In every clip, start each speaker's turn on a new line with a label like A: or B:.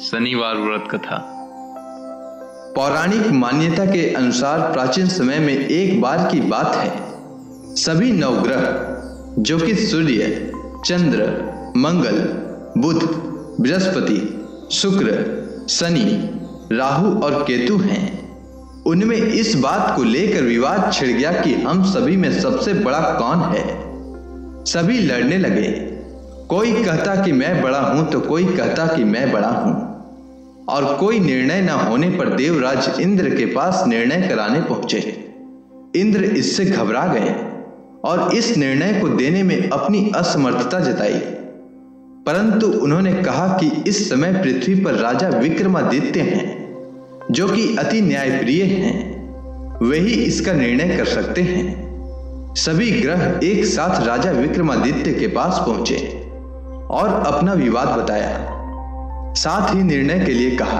A: शनिवार व्रत कथा।
B: पौराणिक मान्यता के अनुसार प्राचीन समय में एक बार की बात है। सभी नवग्रह जो कि सूर्य, चंद्र, मंगल, बुध, बृहस्पति, शुक्र, शनि, राहु और केतु हैं, उनमें इस बात को लेकर विवाद छिड़ गया कि हम सभी में सबसे बड़ा कौन है। सभी लड़ने लगे। कोई कहता कि मैं बड़ा हूं तो कोई कहता कि मैं बड़ा हूं, और कोई निर्णय न होने पर देवराज इंद्र के पास निर्णय कराने पहुंचे। इंद्र इससे घबरा गए और इस निर्णय को देने में अपनी असमर्थता जताई, परंतु उन्होंने कहा कि इस समय पृथ्वी पर राजा विक्रमादित्य हैं, जो कि अति न्यायप्रिय हैं। वही इसका निर्णय कर सकते हैं। सभी ग्रह एक साथ राजा विक्रमादित्य के पास पहुंचे और अपना विवाद बताया, साथ ही निर्णय के लिए कहा।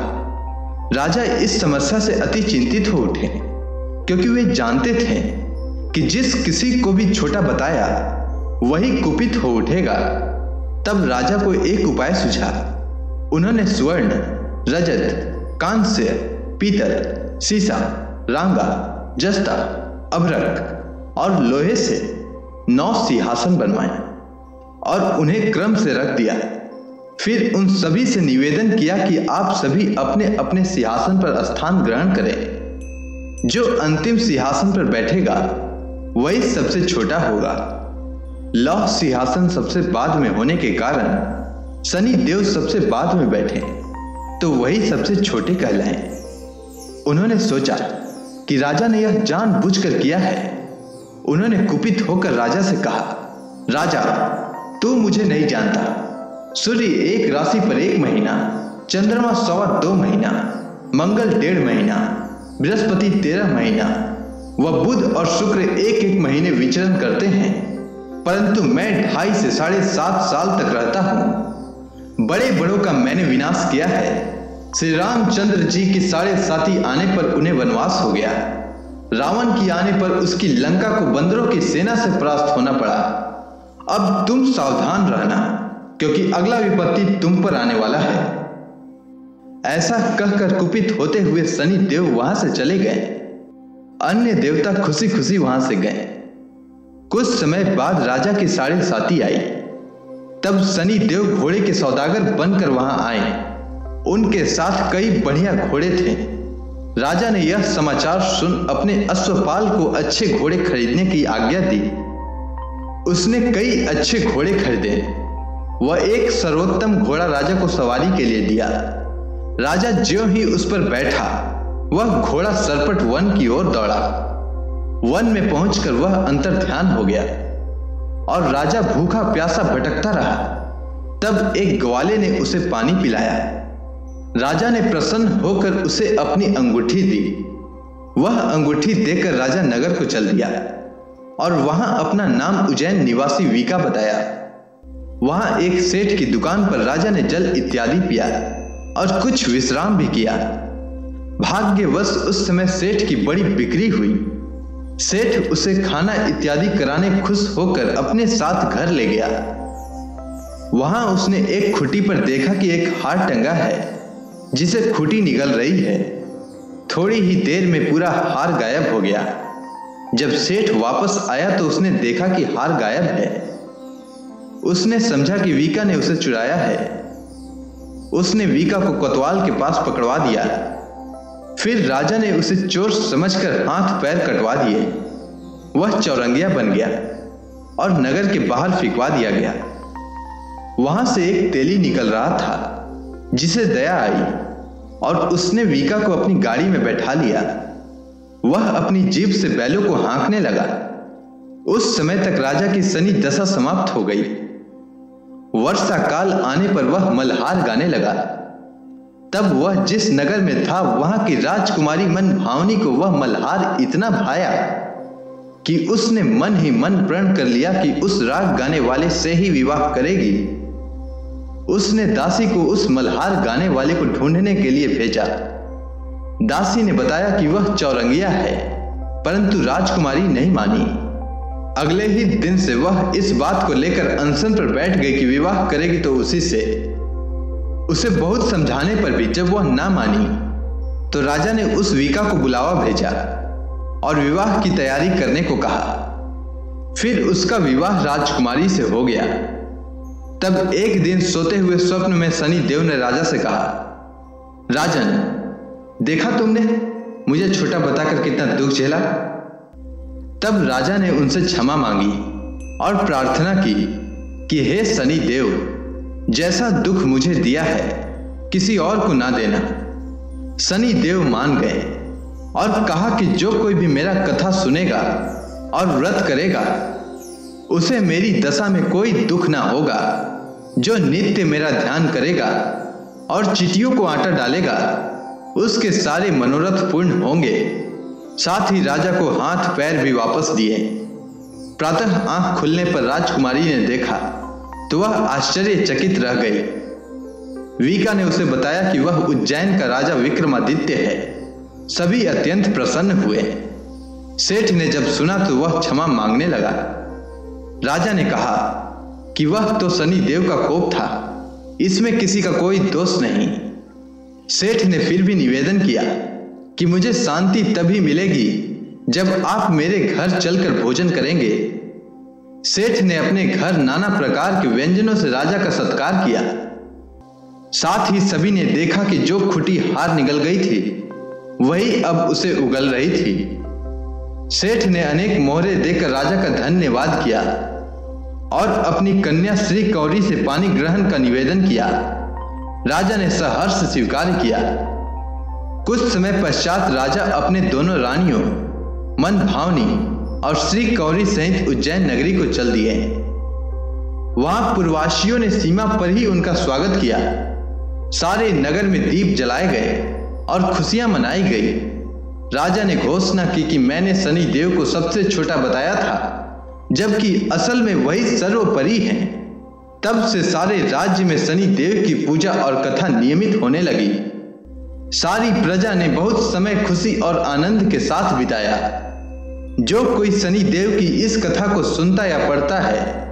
B: राजा इस समस्या से अति चिंतित हो उठे, क्योंकि वे जानते थे कि जिस किसी को भी छोटा बताया वही कुपित हो उठेगा। तब राजा को एक उपाय सूझा। उन्होंने स्वर्ण, रजत, कांस्य, पीतल, सीसा, रांगा, जस्ता, अभ्रक और लोहे से 9 सिंहासन बनवाए और उन्हें क्रम से रख दिया। फिर उन सभी से निवेदन किया कि आप सभी अपने अपने सिंहासन पर स्थान ग्रहण करें। जो अंतिम सिंहासन पर बैठेगा वही सबसे छोटा होगा। लौह सिंहासन सबसे बाद में होने के कारण शनि देव सबसे बाद में बैठे तो वही सबसे छोटे कहलाएं। उन्होंने सोचा कि राजा ने यह जानबूझकर किया है। उन्होंने कुपित होकर राजा से कहा, राजा, तू मुझे नहीं जानता। सूर्य एक राशि पर 1 महीना, चंद्रमा 2.25 महीना, मंगल 1.5 महीना, बृहस्पति 13 महीना व बुध और शुक्र 1-1 महीने विचरण करते हैं, परंतु मैं 2.5 से 7.5 साल तक रहता हूं। बड़े बड़ों का मैंने विनाश किया है। श्री रामचंद्र जी की 7.5 आने पर उन्हें वनवास हो गया। रावण की आने पर उसकी लंका को बंदरों की सेना से परास्त होना पड़ा। अब तुम सावधान रहना, क्योंकि अगला विपत्ति तुम पर आने वाला है। ऐसा कहकर कुपित होते हुए शनि देव वहां से चले गए। अन्य देवता खुशी खुशी वहां से गए। कुछ समय बाद राजा की 7.5 आई। तब शनि देव घोड़े के सौदागर बनकर वहां आए। उनके साथ कई बढ़िया घोड़े थे। राजा ने यह समाचार सुन अपने अश्वपाल को अच्छे घोड़े खरीदने की आज्ञा दी। उसने कई अच्छे घोड़े खरीदे। वह एक सर्वोत्तम घोड़ा राजा को सवारी के लिए दिया। राजा ज्यों ही उस पर बैठा, वह घोड़ा सरपट वन की ओर दौड़ा। वन में पहुंचकर वह अंतर्ध्यान हो गया और राजा भूखा प्यासा भटकता रहा। तब एक ग्वाले ने उसे पानी पिलाया। राजा ने प्रसन्न होकर उसे अपनी अंगूठी दी। वह अंगूठी देकर राजा नगर को चल दिया और वहां अपना नाम उज्जैन निवासी वीका बताया। वहां एक सेठ की दुकान पर राजा ने जल इत्यादि पिया और कुछ विश्राम भी किया। भाग्यवश उस समय सेठ की बड़ी बिक्री हुई। सेठ उसे खाना इत्यादि कराने खुश होकर अपने साथ घर ले गया। वहां उसने एक खूंटी पर देखा कि एक हार टंगा है, जिसे खूंटी निगल रही है। थोड़ी ही देर में पूरा हार गायब हो गया। जब सेठ वापस आया तो उसने देखा कि हार गायब है। उसने समझा कि वीका ने उसे चुराया है। उसने वीका को कोतवाल के पास पकड़वा दिया। फिर राजा ने उसे चोर समझकर हाथ पैर कटवा दिए। वह चौरंगिया बन गया और नगर के बाहर फिकवा दिया गया। वहां से एक तेली निकल रहा था, जिसे दया आई और उसने वीका को अपनी गाड़ी में बैठा लिया। वह अपनी जीभ से बैलों को हाँकने लगा। उस समय तक राजा की शनि दशा समाप्त हो गई। वर्षा काल आने पर वह मल्हार गाने लगा। तब वह जिस नगर में था वहां की राजकुमारी मन भावनी को वह मल्हार इतना भाया कि उसने मन ही मन प्रण कर लिया कि उस राग गाने वाले से ही विवाह करेगी। उसने दासी को उस मल्हार गाने वाले को ढूंढने के लिए भेजा। दासी ने बताया कि वह चौरंगिया है, परंतु राजकुमारी नहीं मानी। अगले ही दिन से वह इस बात को लेकर अनशन पर बैठ गई कि विवाह करेगी तो उसी से। उसे बहुत समझाने पर भी जब वह ना मानी तो राजा ने उस वीका को बुलावा भेजा और विवाह की तैयारी करने को कहा। फिर उसका विवाह राजकुमारी से हो गया। तब एक दिन सोते हुए स्वप्न में शनि देव ने राजा से कहा, राजन, देखा तुमने मुझे छोटा बताकर कितना दुख झेला। तब राजा ने उनसे क्षमा मांगी और प्रार्थना की कि हे शनि देव, जैसा दुख मुझे दिया है किसी और को ना देना। शनि देव मान गए और कहा कि जो कोई भी मेरा कथा सुनेगा और व्रत करेगा उसे मेरी दशा में कोई दुख ना होगा। जो नित्य मेरा ध्यान करेगा और चींटियों को आटा डालेगा उसके सारे मनोरथ पूर्ण होंगे। साथ ही राजा को हाथ पैर भी वापस दिए। प्रातः आंख खुलने पर राजकुमारी ने देखा तो वह आश्चर्यचकित रह गई। वीका ने उसे बताया कि वह उज्जैन का राजा विक्रमादित्य है। सभी अत्यंत प्रसन्न हुए। सेठ ने जब सुना तो वह क्षमा मांगने लगा। राजा ने कहा कि वह तो शनि देव का कोप था, इसमें किसी का कोई दोष नहीं। सेठ ने फिर भी निवेदन किया कि मुझे शांति तभी मिलेगी जब आप मेरे घर चलकर भोजन करेंगे। सेठ ने अपने घर नाना प्रकार के व्यंजनों से राजा का सत्कार किया। साथ ही सभी ने देखा कि जो खुटी हार निकल गई थी वही अब उसे उगल रही थी। सेठ ने अनेक मोहरे देकर राजा का धन्यवाद किया और अपनी कन्या श्री कौरी से पानी ग्रहण का निवेदन किया। राजा ने सहर्ष स्वीकार किया। कुछ समय पश्चात राजा अपने दोनों रानियों मन भावनी और श्री कौरी सहित उज्जैन नगरी को चल दिए। वहां पुरवासियों ने सीमा पर ही उनका स्वागत किया। सारे नगर में दीप जलाए गए और खुशियां मनाई गई। राजा ने घोषणा की कि मैंने शनि देव को सबसे छोटा बताया था, जबकि असल में वही सर्वोपरि हैं। तब से सारे राज्य में शनि देव की पूजा और कथा नियमित होने लगी। सारी प्रजा ने बहुत समय खुशी और आनंद के साथ बिताया। जो कोई शनि देव की इस कथा को सुनता या पढ़ता है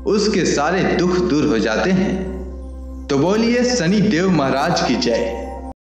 B: उसके सारे दुख दूर हो जाते हैं। तो बोलिए शनि देव महाराज की जय।